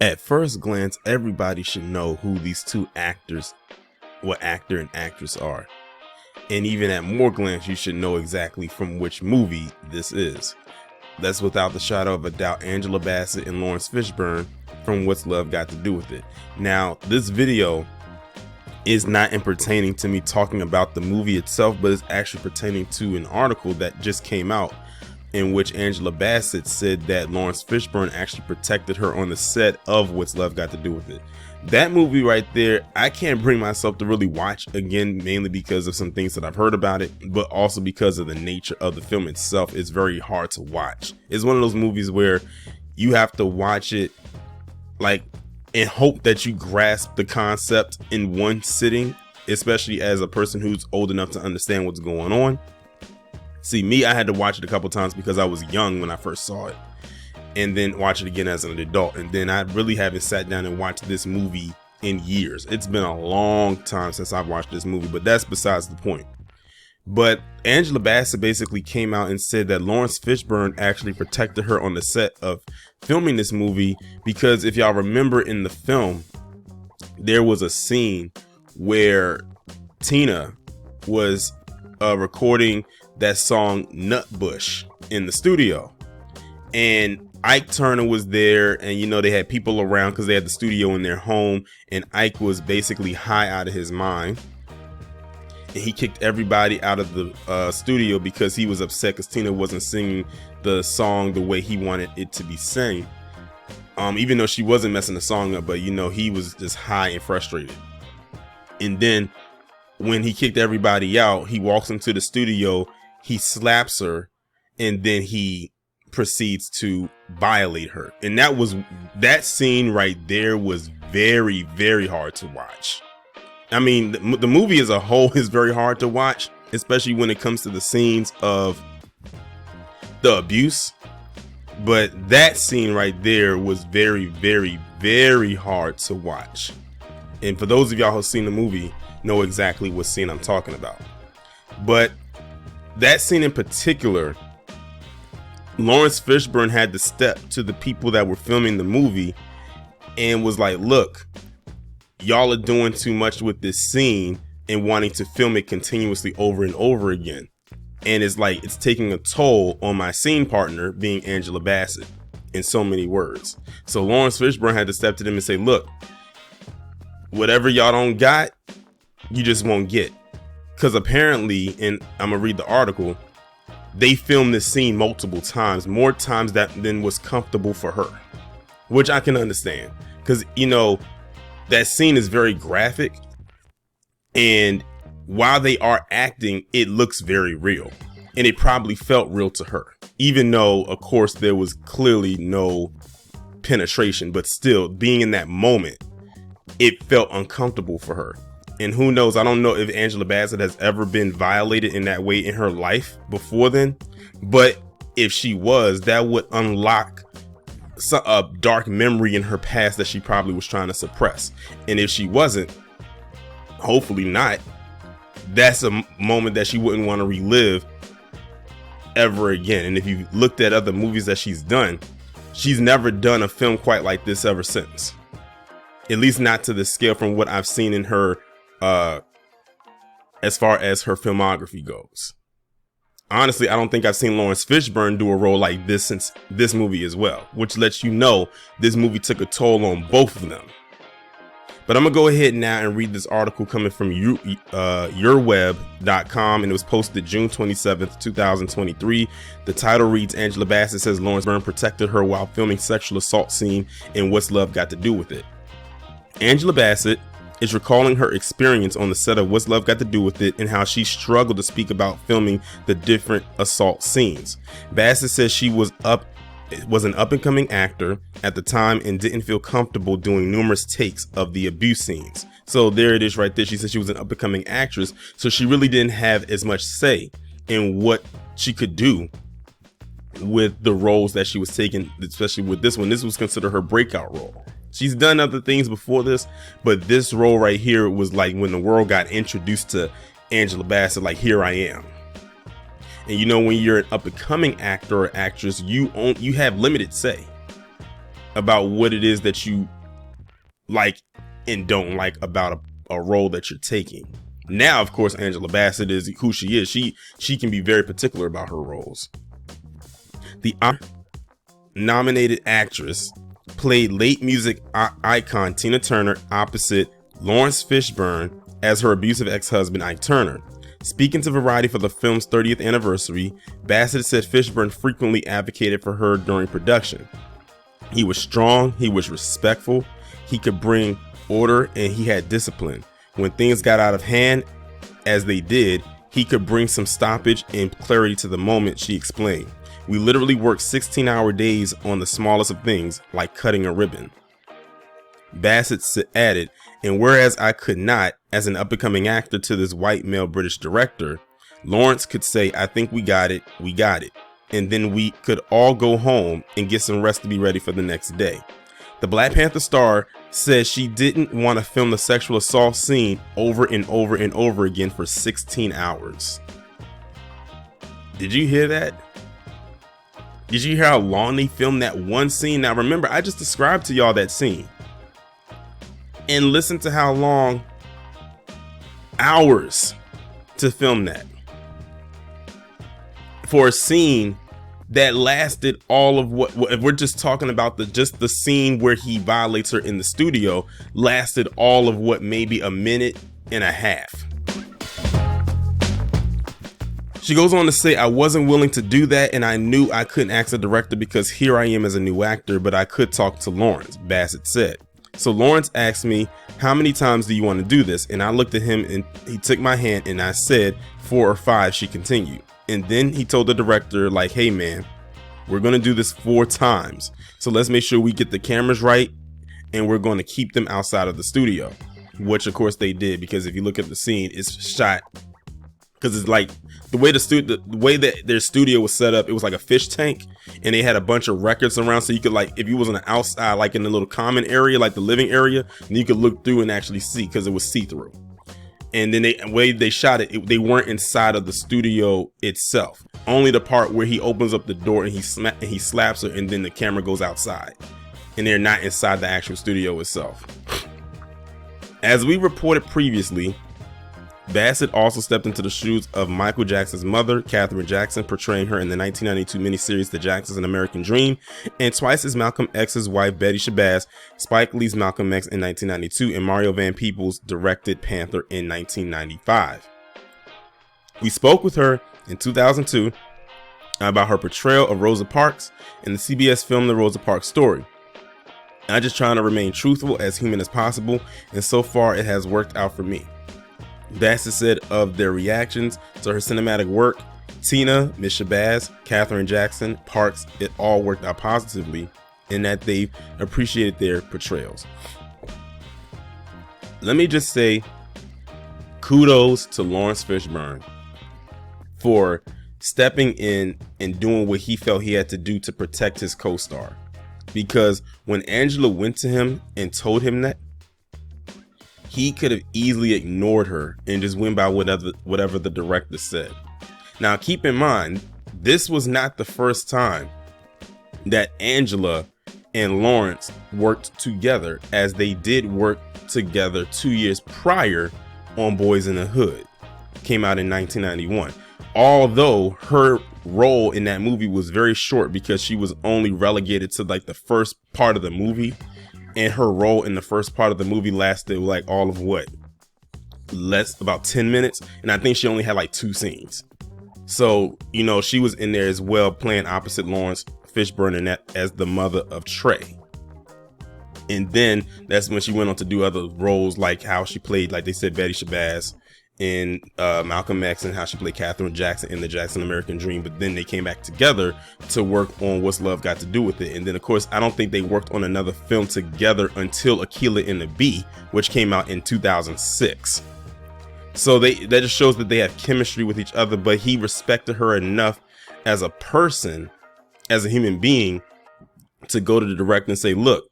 At first glance, everybody should know who these two actors, what actor and actress are. And even at more glance, you should know exactly from which movie this is. That's without the shadow of a doubt Angela Bassett and Laurence Fisburne from What's Love Got to Do With It. Now, this video is not pertaining to me talking about the movie itself, but it's actually pertaining to an article that just came out in which Angela Bassett said that Laurence Fishburne actually protected her on the set of What's Love Got to Do With It. That movie right there, I can't bring myself to really watch again, mainly because of some things that I've heard about it, but also because of the nature of the film itself. It's very hard to watch. It's one of those movies where you have to watch it like and hope that you grasp the concept in one sitting, especially as a person who's old enough to understand what's going on. See, me, I had to watch it a couple times because I was young when I first saw it, and then watch it again as an adult. And then I really haven't sat down and watched this movie in years. It's been a long time since I've watched this movie, but that's besides the point. But Angela Bassett basically came out and said that Laurence Fishburne actually protected her on the set of filming this movie because if y'all remember in the film, there was a scene where Tina was recording that song Nutbush in the studio, and Ike Turner was there, and you know they had people around because they had the studio in their home, and Ike was basically high out of his mind, and he kicked everybody out of the studio because he was upset because Tina wasn't singing the song the way he wanted it to be sang, even though she wasn't messing the song up, but you know he was just high and frustrated. And then when he kicked everybody out, he walks into the studio, he slaps her, and then he proceeds to violate her. And that scene right there was very, very hard to watch. I mean, the movie as a whole is very hard to watch, especially when it comes to the scenes of the abuse. But that scene right there was very, very, very hard to watch. And for those of y'all who've seen the movie, know exactly what scene I'm talking about. But that scene in particular, Laurence Fishburne had to step to the people that were filming the movie and was like, look, y'all are doing too much with this scene and wanting to film it continuously over and over again. And it's like, it's taking a toll on my scene partner, being Angela Bassett, in so many words. So Laurence Fishburne had to step to them and say, look, whatever y'all don't got, you just won't get. Because apparently, and I'm gonna read the article, they filmed this scene multiple times, more times than was comfortable for her, which I can understand. Because, you know, that scene is very graphic, and while they are acting, it looks very real, and it probably felt real to her, even though, of course, there was clearly no penetration, but still, being in that moment, it felt uncomfortable for her. And who knows, I don't know if Angela Bassett has ever been violated in that way in her life before then, but if she was, that would unlock a dark memory in her past that she probably was trying to suppress. And if she wasn't, hopefully not, that's a moment that she wouldn't want to relive ever again. And if you looked at other movies that she's done, she's never done a film quite like this ever since. At least not to the scale from what I've seen in her as far as her filmography goes. Honestly, I don't think I've seen Laurence Fishburne do a role like this since this movie as well, which lets you know this movie took a toll on both of them. But I'm gonna go ahead now and read this article coming from yourweb.com, and it was posted June 27th, 2023. The title reads, Angela Bassett says Laurence Fishburne protected her while filming sexual assault scene in What's Love Got to Do With It. Angela Bassett is recalling her experience on the set of What's Love Got to Do With It and how she struggled to speak about filming the different assault scenes. Bassett says she was an up-and-coming actor at the time and didn't feel comfortable doing numerous takes of the abuse scenes. So there it is right there. She said she was an up-and-coming actress, so she really didn't have as much say in what she could do with the roles that she was taking, especially with this one. This was considered her breakout role. She's done other things before this, but this role right here was like when the world got introduced to Angela Bassett, like, here I am. And you know, when you're an up-and-coming actor or actress, you have limited say. about what it is that you like and don't like about a role that you're taking. Now, of course, Angela Bassett is who she is. She can be very particular about her roles. The nominated actress played late music icon Tina Turner opposite Laurence Fisburne as her abusive ex-husband Ike Turner. Speaking to Variety for the film's 30th anniversary, Bassett said Fishburne frequently advocated for her during production. He was strong, he was respectful, he could bring order, and he had discipline. When things got out of hand, as they did, he could bring some stoppage and clarity to the moment, she explained. We literally worked 16-hour days on the smallest of things, like cutting a ribbon. Bassett added, and whereas I could not, as an up-and-coming actor to this white male British director, Laurence could say, I think we got it, and then we could all go home and get some rest to be ready for the next day. The Black Panther star says she didn't want to film the sexual assault scene over and over and over again for 16 hours. Did you hear that? Did you hear how long they filmed that one scene? Now remember, I just described to y'all that scene. And listen to how long, hours to film that. For a scene that lasted all of what if we're just talking about the scene where he violates her in the studio, lasted all of what, maybe a minute and a half. She goes on to say, I wasn't willing to do that, and I knew I couldn't ask the director because here I am as a new actor, but I could talk to Laurence, Bassett said. So Laurence asked me, how many times do you want to do this? And I looked at him and he took my hand and I said 4 or 5, she continued. And then he told the director, like, hey man, we're going to do this 4 times. So let's make sure we get the cameras right and we're going to keep them outside of the studio, which of course they did, because if you look at the scene, it's shot because it's like the way that their studio was set up, it was like a fish tank and they had a bunch of records around. So you could, like, if you was on the outside, like in the little common area, like the living area, then you could look through and actually see because it was see-through. And then the way they shot it, they weren't inside of the studio itself. Only the part where he opens up the door and he slaps her and then the camera goes outside. And they're not inside the actual studio itself. As we reported previously, Bassett also stepped into the shoes of Michael Jackson's mother, Katherine Jackson, portraying her in the 1992 miniseries The Jacksons: An American Dream, and twice as Malcolm X's wife, Betty Shabazz, Spike Lee's Malcolm X in 1992, and Mario Van Peebles directed Panther in 1995. We spoke with her in 2002 about her portrayal of Rosa Parks in the CBS film The Rosa Parks Story. I'm just trying to remain truthful, as human as possible, and so far it has worked out for me. Bassett said of their reactions to her cinematic work, Tina, Miss Shabazz, Katherine Jackson, Parks, it all worked out positively, and that they appreciated their portrayals. Let me just say kudos to Laurence Fisburne for stepping in and doing what he felt he had to do to protect his co-star. Because when Angela went to him and told him that, he could have easily ignored her and just went by whatever the director said. Now, keep in mind, this was not the first time that Angela and Laurence worked together, as they did work together 2 years prior on Boys in the Hood. Came out in 1991. Although her role in that movie was very short because she was only relegated to like the first part of the movie. And her role in the first part of the movie lasted like all of about 10 minutes. And I think she only had like 2 scenes. So, you know, she was in there as well, playing opposite Laurence Fishburne and that as the mother of Trey. And then that's when she went on to do other roles, like how she played, like they said, Betty Shabazz in Malcolm X, and how she played Katherine Jackson in The Jackson American Dream. But then they came back together to work on What's Love Got to Do with It. And then, of course, I don't think they worked on another film together until Akeelah and the Bee, which came out in 2006. So that just shows that they have chemistry with each other. But he respected her enough as a person, as a human being, to go to the director and say, look,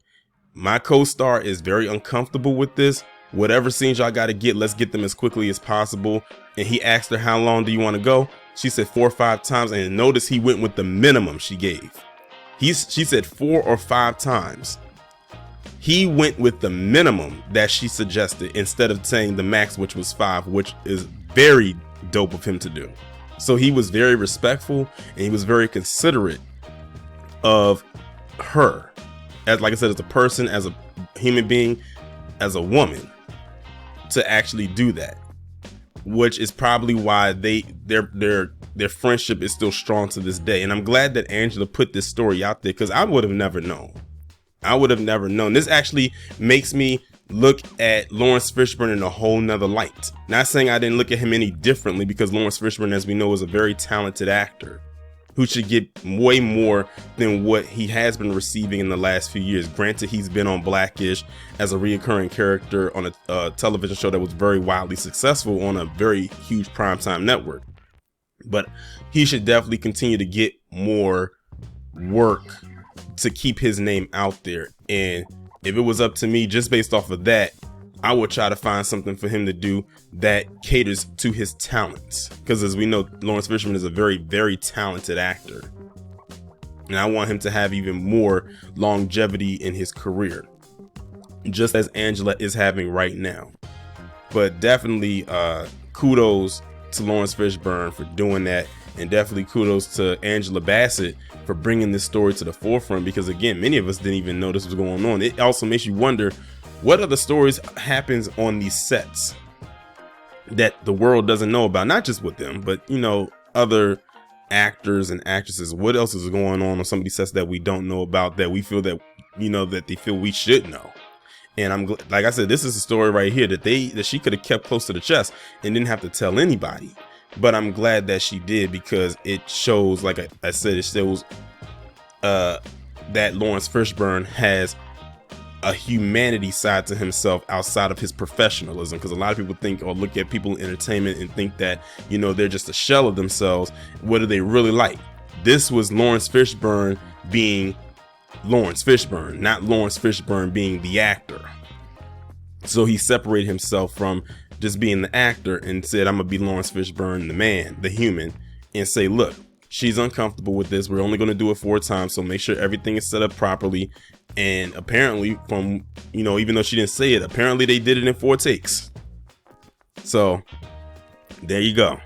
my co-star is very uncomfortable with this. Whatever scenes y'all got to get, let's get them as quickly as possible. And he asked her, how long do you want to go? She said 4 or 5 times. And notice he went with the minimum she gave. She said 4 or 5 times. He went with the minimum that she suggested instead of saying the max, which was 5, which is very dope of him to do. So he was very respectful and he was very considerate of her, as like I said, as a person, as a human being, as a woman, to actually do that, which is probably why their friendship is still strong to this day. And I'm glad that Angela put this story out there, because I would have never known. This actually makes me look at Laurence Fisburne in a whole nother light. Not saying I didn't look at him any differently, because Laurence Fisburne, as we know, is a very talented actor who should get way more than what he has been receiving in the last few years. Granted, he's been on Blackish as a reoccurring character on a television show that was very wildly successful on a very huge primetime network. But he should definitely continue to get more work to keep his name out there. And if it was up to me, just based off of that, I would try to find something for him to do that caters to his talents. Because as we know, Laurence Fisburne is a very, very talented actor. And I want him to have even more longevity in his career, just as Angela is having right now. But definitely kudos to Laurence Fisburne for doing that. And definitely kudos to Angela Bassett for bringing this story to the forefront, because again, many of us didn't even know this was going on. It also makes you wonder what other stories happens on these sets that the world doesn't know about, not just with them, but you know, other actors and actresses. What else is going on some of these sets that we don't know about, that we feel that, you know, that they feel we should know. And I'm like I said, this is a story right here that she could have kept close to the chest and didn't have to tell anybody. But I'm glad that she did, because it shows, like I said, it shows that Laurence Fishburne has a humanity side to himself outside of his professionalism. Because a lot of people think or look at people in entertainment and think that, you know, they're just a shell of themselves. What are they really like? This was Laurence Fishburne being Laurence Fishburne, not Laurence Fishburne being the actor. So he separated himself from just being the actor and said, I'm gonna be Laurence Fishburne, the man, the human, and say, look, she's uncomfortable with this. We're only gonna do it 4 times, so make sure everything is set up properly. And apparently, from, you know, even though she didn't say it, apparently they did it in 4 takes. So there you go.